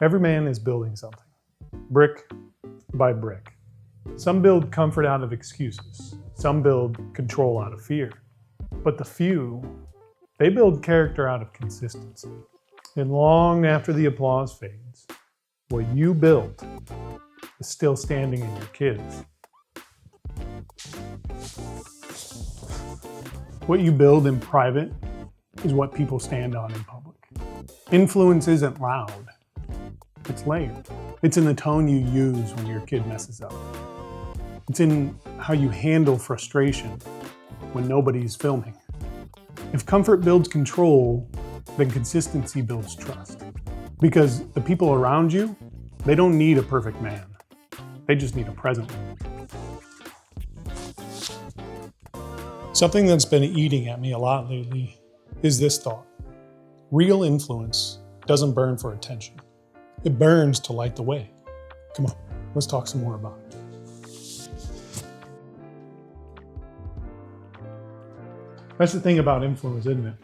Every man is building something, brick by brick. Some build comfort out of excuses. Some build control out of fear. But the few, they build character out of consistency. And long after the applause fades, what you built is still standing in your kids. What you build in private is what people stand on in public. Influence isn't loud. It's layered. It's in the tone you use when your kid messes up. It's in how you handle frustration when nobody's filming. If comfort builds control, then consistency builds trust. Because the people around you, they don't need a perfect man. They just need a present one. Something that's been eating at me a lot lately is this thought. Real influence doesn't burn for attention. It burns to light the way. Come on, let's talk some more about it. That's the thing about influence, isn't it?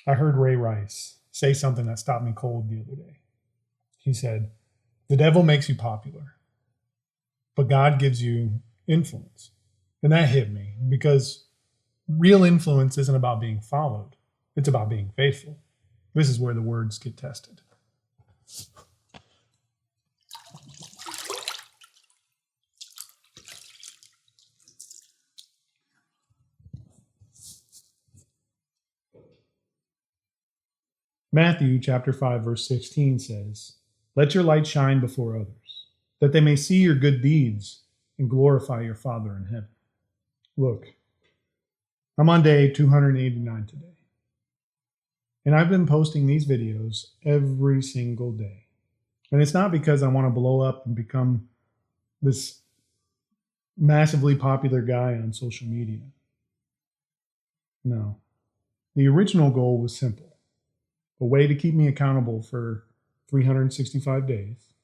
I heard Ray Rice say something that stopped me cold the other day. He said, "The devil makes you popular, but God gives you influence." And that hit me because real influence isn't about being followed. It's about being faithful. This is where the words get tested. Matthew chapter 5, verse 16 says, "Let your light shine before others, that they may see your good deeds and glorify your Father in heaven." Look, I'm on day 289 today, and I've been posting these videos every single day. And it's not because I want to blow up and become this massively popular guy on social media. No, the original goal was simple. A way to keep me accountable for 365 days,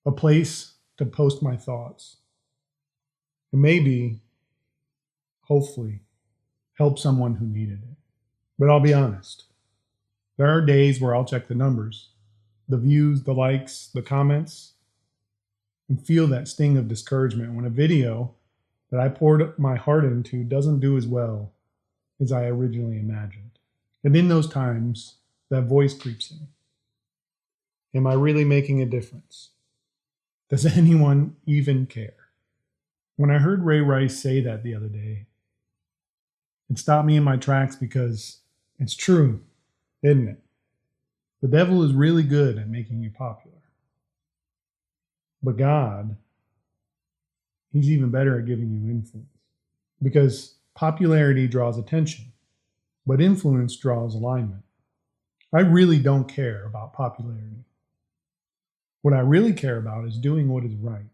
a place to post my thoughts, and maybe, hopefully, help someone who needed it. But I'll be honest, there are days where I'll check the numbers, the views, the likes, the comments, and feel that sting of discouragement when a video that I poured my heart into doesn't do as well as I originally imagined. And in those times, that voice creeps in. Am I really making a difference? Does anyone even care? When I heard Ray Rice say that the other day, it stopped me in my tracks because it's true, isn't it? The devil is really good at making you popular. But God, he's even better at giving you influence. Because popularity draws attention, but influence draws alignment. I really don't care about popularity. What I really care about is doing what is right.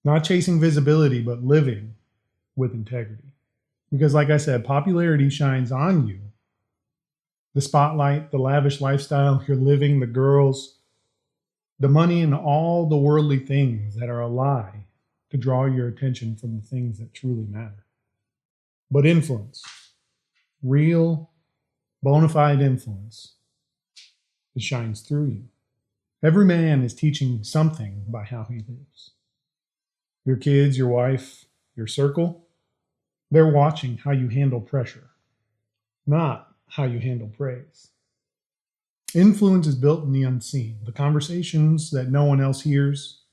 Not chasing visibility, but living with integrity. Because like I said, popularity shines on you. The spotlight, the lavish lifestyle you're living, the girls, the money, and all the worldly things that are a lie to draw your attention from the things that truly matter. But influence, real, bona fide influence, it shines through you. Every man is teaching something by how he lives. Your kids, your wife, your circle, they're watching how you handle pressure, not how you handle praise. Influence is built in the unseen, the conversations that no one else hears,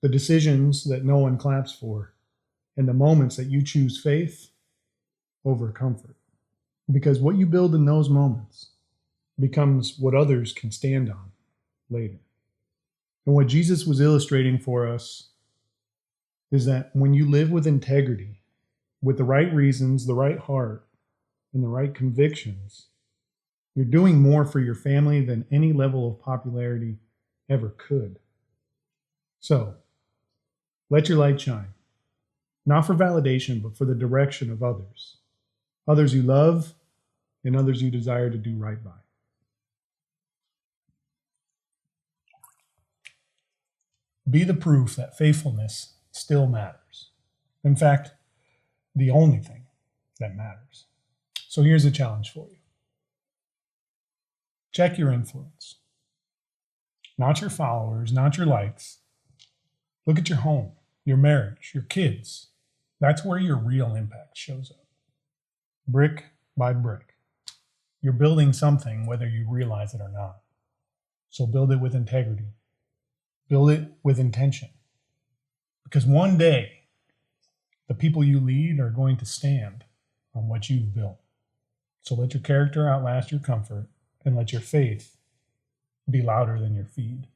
the decisions that no one claps for, and the moments that you choose faith over comfort. Because what you build in those moments becomes what others can stand on later. And what Jesus was illustrating for us is that when you live with integrity, with the right reasons, the right heart, and the right convictions, you're doing more for your family than any level of popularity ever could. So, let your light shine, not for validation, but for the direction of others. Others you love, and others you desire to do right by. Be the proof that faithfulness still matters. In fact, the only thing that matters. So here's a challenge for you. Check your influence. Not your followers, not your likes. Look at your home, your marriage, your kids. That's where your real impact shows up. Brick by brick. You're building something whether you realize it or not. So build it with integrity. Build it with intention. Because one day, the people you lead are going to stand on what you've built. So let your character outlast your comfort, and let your faith be louder than your feed.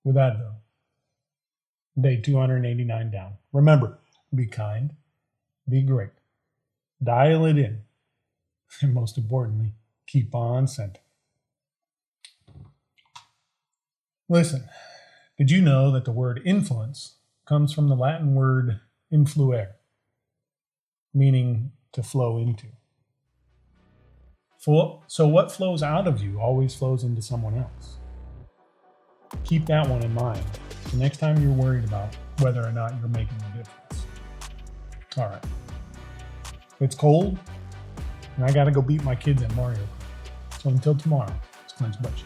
With that, though, day 289 down. Remember, be kind, be great, dial it in, and most importantly, keep on sending. Listen, did you know that the word influence comes from the Latin word influere, meaning to flow into? So what flows out of you always flows into someone else. Keep that one in mind the next time you're worried about whether or not you're making a difference. All right. It's cold, and I got to go beat my kids at Mario Kart. So until tomorrow, it's Clint's Budget.